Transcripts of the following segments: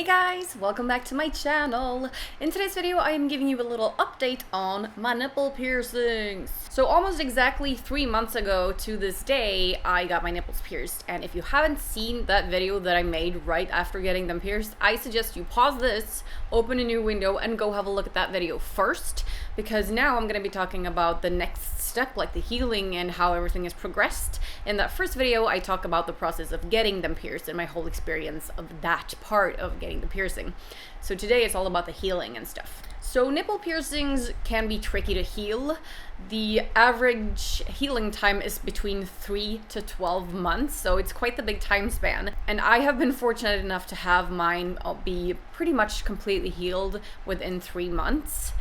Hey guys, welcome back to my channel. In today's video, I am giving you a little update on my nipple piercings. So almost exactly 3 months ago to this day, I got my nipples pierced. And if you haven't seen that video that I made right after getting them pierced, I suggest you pause this, open a new window, and go have a look at that video first. Because now I'm going to be talking about the next step, like the healing and how everything has progressed. In that first video, I talk about the process of getting them pierced and my whole experience of that part of getting the piercing. So today it's all about the healing and stuff. So nipple piercings can be tricky to heal. The average healing time is between 3 to 12 months, so it's quite the big time span. And I have been fortunate enough to have mine be pretty much completely healed within 3 months.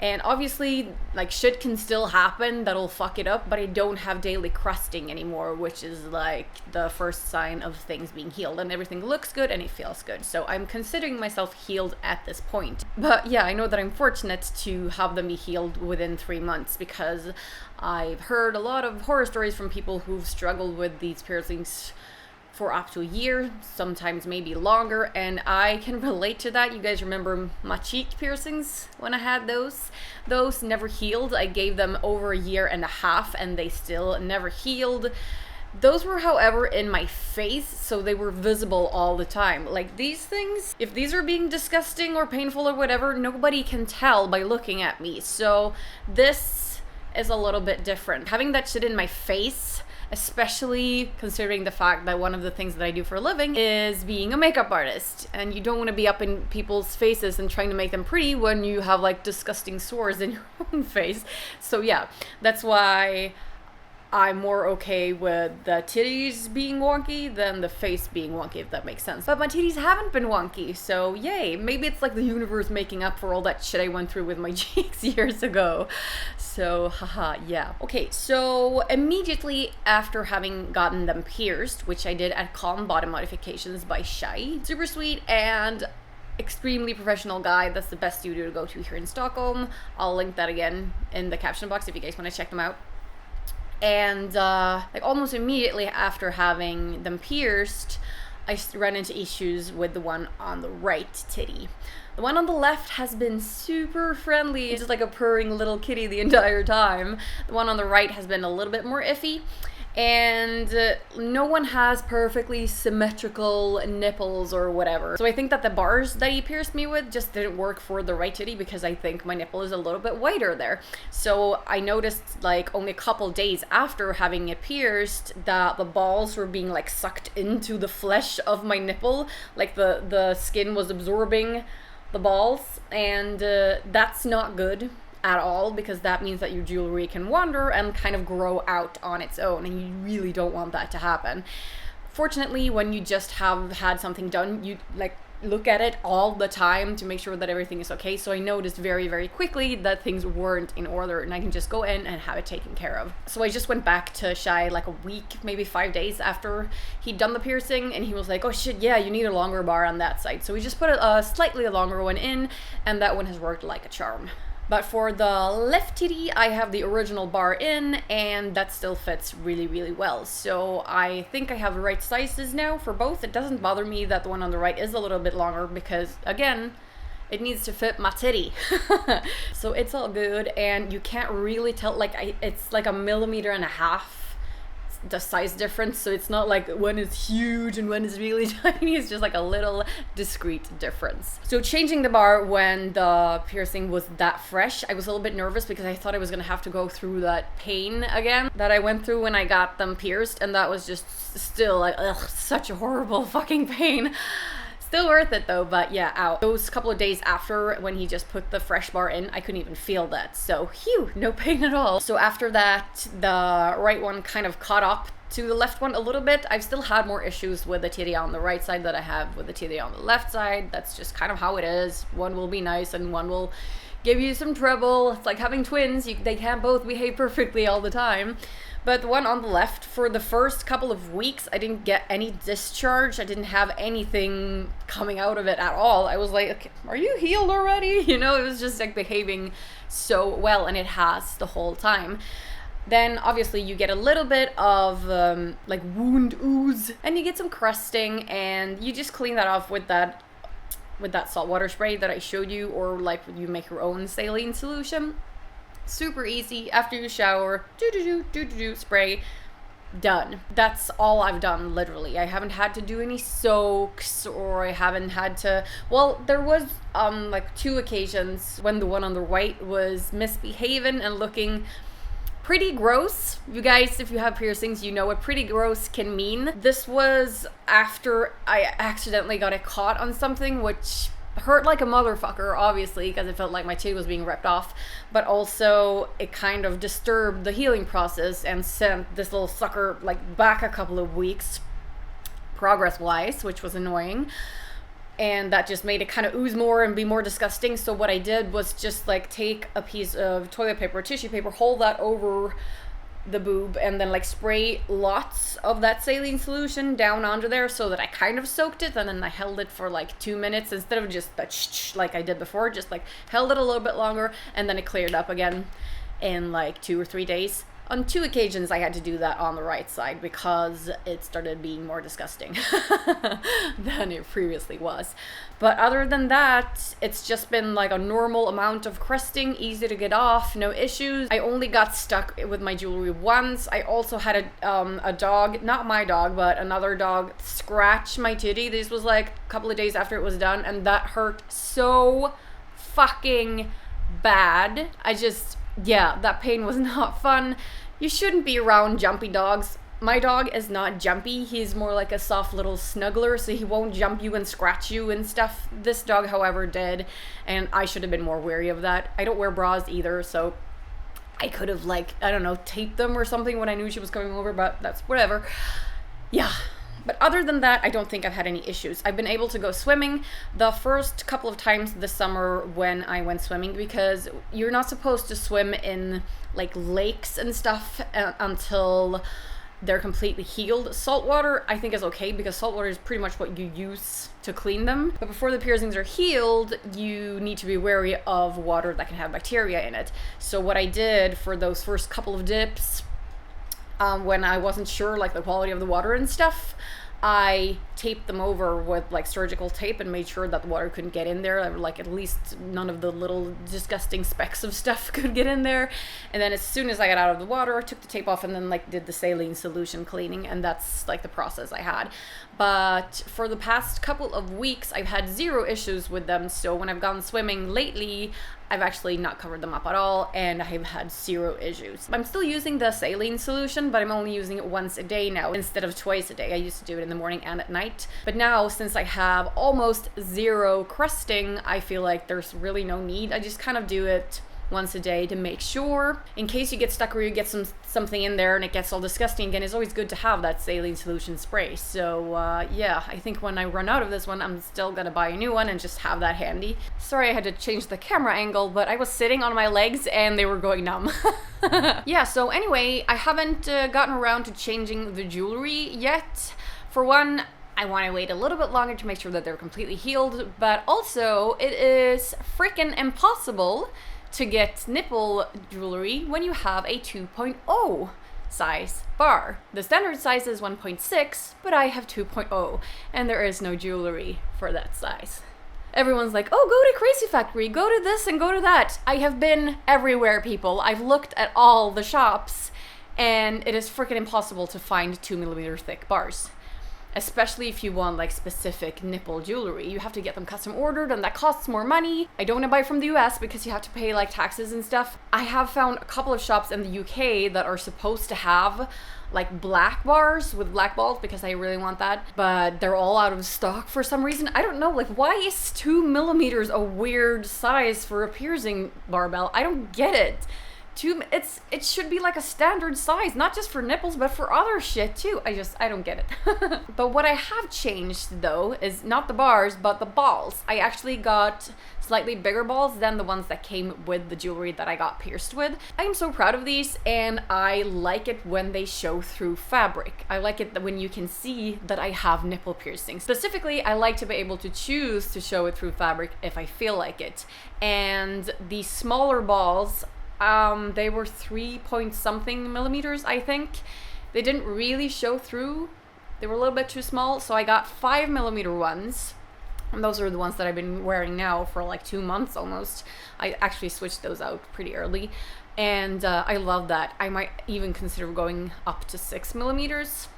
And obviously, like, shit can still happen that'll fuck it up, but I don't have daily crusting anymore, which is like the first sign of things being healed, and everything looks good and it feels good. So I'm considering myself healed at this point. But yeah, I know that I'm fortunate to have them be healed within 3 months, because I've heard a lot of horror stories from people who've struggled with these piercings for up to a year, sometimes maybe longer, and I can relate to that. You guys remember my cheek piercings when I had those? Those never healed. I gave them over a year and a half and they still never healed. Those were, however, in my face, so they were visible all the time. Like, these things, if these are being disgusting or painful or whatever, nobody can tell by looking at me. So this is a little bit different. Having that shit in my face, especially considering the fact that one of the things that I do for a living is being a makeup artist, and you don't want to be up in people's faces and trying to make them pretty when you have like disgusting sores in your own face. So yeah, that's why I'm more okay with the titties being wonky than the face being wonky, if that makes sense. But my titties haven't been wonky, so yay. Maybe it's like the universe making up for all that shit I went through with my cheeks years ago. So, haha, yeah. Okay, so immediately after having gotten them pierced, which I did at Calm Body Modifications by Shai, super sweet and extremely professional guy. That's the best studio to go to here in Stockholm. I'll link that again in the caption box if you guys want to check them out. And like almost immediately after having them pierced, I ran into issues with the one on the right titty. The one on the left has been super friendly, it's just like a purring little kitty the entire time. The one on the right has been a little bit more iffy. And no one has perfectly symmetrical nipples or whatever. So I think that the bars that he pierced me with just didn't work for the right titty, because I think my nipple is a little bit wider there. So I noticed like only a couple days after having it pierced that the balls were being like sucked into the flesh of my nipple. Like the skin was absorbing the balls, and that's not good at all, because that means that your jewelry can wander and kind of grow out on its own, and you really don't want that to happen. Fortunately, when you just have had something done, you like look at it all the time to make sure that everything is okay. So I noticed very, very quickly that things weren't in order, and I can just go in and have it taken care of. So I just went back to Shai like a week, maybe 5 days after he'd done the piercing, and he was like, oh shit, yeah, you need a longer bar on that side. So we just put a slightly longer one in, and that one has worked like a charm. But for the left titty, I have the original bar in, and that still fits really, really well. So I think I have the right sizes now for both. It doesn't bother me that the one on the right is a little bit longer, because, again, it needs to fit my titty. So it's all good, and you can't really tell, like, it's like 1.5 millimeters the size difference, so it's not like one is huge and one is really tiny. It's just like a little discrete difference. So changing the bar when the piercing was that fresh, I was a little bit nervous, because I thought I was gonna have to go through that pain again that I went through when I got them pierced, and that was just still like, ugh, such a horrible fucking pain. Still worth it though, but yeah, ow. Those couple of days after, when he just put the fresh bar in, I couldn't even feel that. So, phew, no pain at all. So after that, the right one kind of caught up to the left one a little bit. I've still had more issues with the titty on the right side that I have with the titty on the left side. That's just kind of how it is. One will be nice and one will give you some trouble. It's like having twins. They can't both behave perfectly all the time. But the one on the left, for the first couple of weeks, I didn't get any discharge. I didn't have anything coming out of it at all. I was like, okay, are you healed already? You know, it was just like behaving so well, and it has the whole time. Then obviously you get a little bit of like wound ooze, and you get some crusting, and you just clean that off with that with that saltwater spray that I showed you, or like you make your own saline solution. Super easy. After you shower, spray, done. That's all I've done, literally. I haven't had to do any soaks, or I haven't had to, well, there was like 2 occasions when the one on the right was misbehaving and looking pretty gross. You guys, if you have piercings, you know what pretty gross can mean. This was after I accidentally got it caught on something, which hurt like a motherfucker, obviously, because it felt like my tooth was being ripped off, but also it kind of disturbed the healing process and sent this little sucker like back a couple of weeks progress-wise, which was annoying. And that just made it kind of ooze more and be more disgusting. So what I did was just like take a piece of toilet paper or tissue paper, hold that over the boob, and then like spray lots of that saline solution down onto there so that I kind of soaked it, and then I held it for like 2 minutes instead of just like I did before, just like held it a little bit longer, and then it cleared up again in like 2 or 3 days. On 2 occasions I had to do that on the right side because it started being more disgusting than it previously was. But other than that, it's just been like a normal amount of crusting, easy to get off, no issues. I only got stuck with my jewelry once. I also had a dog, not my dog, but another dog, scratch my titty. This was like a couple of days after it was done, and that hurt so fucking bad. Yeah, that pain was not fun. You shouldn't be around jumpy dogs. My dog is not jumpy. He's more like a soft little snuggler, so he won't jump you and scratch you and stuff. This dog, however, did, and I should have been more wary of that. I don't wear bras either, so I could have, like, I don't know, taped them or something when I knew she was coming over, but that's whatever. Yeah. But other than that, I don't think I've had any issues. I've been able to go swimming the first couple of times this summer when I went swimming, because you're not supposed to swim in like lakes and stuff until they're completely healed. Saltwater, I think, is okay because saltwater is pretty much what you use to clean them. But before the piercings are healed, you need to be wary of water that can have bacteria in it. So what I did for those first couple of dips, when I wasn't sure like the quality of the water and stuff, I taped them over with like surgical tape and made sure that the water couldn't get in there. Like at least none of the little disgusting specks of stuff could get in there. And then as soon as I got out of the water, I took the tape off and then like did the saline solution cleaning, and that's like the process I had. But for the past couple of weeks, I've had 0 issues with them. So when I've gone swimming lately, I've actually not covered them up at all, and I've had 0 issues. I'm still using the saline solution, but I'm only using it once a day now instead of twice a day. I used to do it in the morning and at night. But now, since I have almost 0 crusting, I feel like there's really no need. I just kind of do it once a day to make sure, in case you get stuck or you get something in there and it gets all disgusting again. It's always good to have that saline solution spray. So yeah, I think when I run out of this one, I'm still gonna buy a new one and just have that handy. Sorry I had to change the camera angle, but I was sitting on my legs and they were going numb. Yeah, so anyway, I haven't gotten around to changing the jewelry yet. For one, I want to wait a little bit longer to make sure that they're completely healed, but also it is freaking impossible to get nipple jewelry when you have a 2.0 size bar. The standard size is 1.6, but I have 2.0, and there is no jewelry for that size. Everyone's like, oh, go to Crazy Factory, go to this and go to that. I have been everywhere, people. I've looked at all the shops, and it is freaking impossible to find 2mm thick bars. Especially if you want like specific nipple jewelry. You have to get them custom ordered, and that costs more money. I don't want to buy from the US because you have to pay like taxes and stuff. I have found a couple of shops in the UK that are supposed to have like black bars with black balls because I really want that, but they're all out of stock for some reason. I don't know, like why is 2mm a weird size for a piercing barbell? I don't get it. It should be like a standard size, not just for nipples, but for other shit too. I don't get it. But what I have changed though is not the bars, but the balls. I actually got slightly bigger balls than the ones that came with the jewelry that I got pierced with. I am so proud of these, and I like it when they show through fabric. I like it when you can see that I have nipple piercings. Specifically, I like to be able to choose to show it through fabric if I feel like it. And the smaller balls, they were 3-point-something millimeters, I think. They didn't really show through. They were a little bit too small, so I got 5mm ones. And those are the ones that I've been wearing now for like 2 months almost. I actually switched those out pretty early. And I love that. I might even consider going up to 6 millimeters.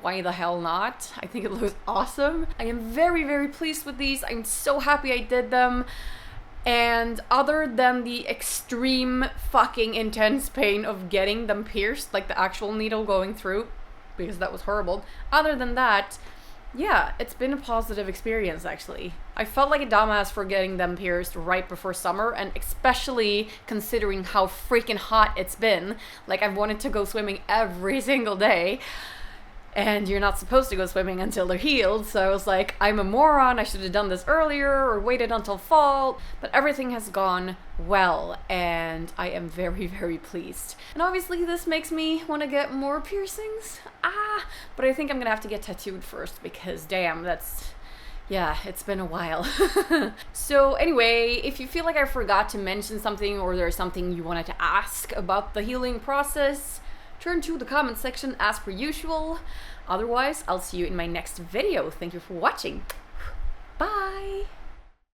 Why the hell not? I think it looks awesome. I am very, very pleased with these. I'm so happy I did them. And other than the extreme fucking intense pain of getting them pierced, like the actual needle going through, because that was horrible. Other than that, yeah, it's been a positive experience actually. I felt like a dumbass for getting them pierced right before summer, and especially considering how freaking hot it's been. Like, I've wanted to go swimming every single day. And you're not supposed to go swimming until they're healed, so I was like, I'm a moron, I should have done this earlier or waited until fall, but everything has gone well, and I am very, very pleased. And obviously this makes me want to get more piercings, but I think I'm gonna have to get tattooed first, because damn, yeah, it's been a while. So anyway, if you feel like I forgot to mention something, or there's something you wanted to ask about the healing process, turn to the comment section as per usual. Otherwise, I'll see you in my next video. Thank you for watching. Bye!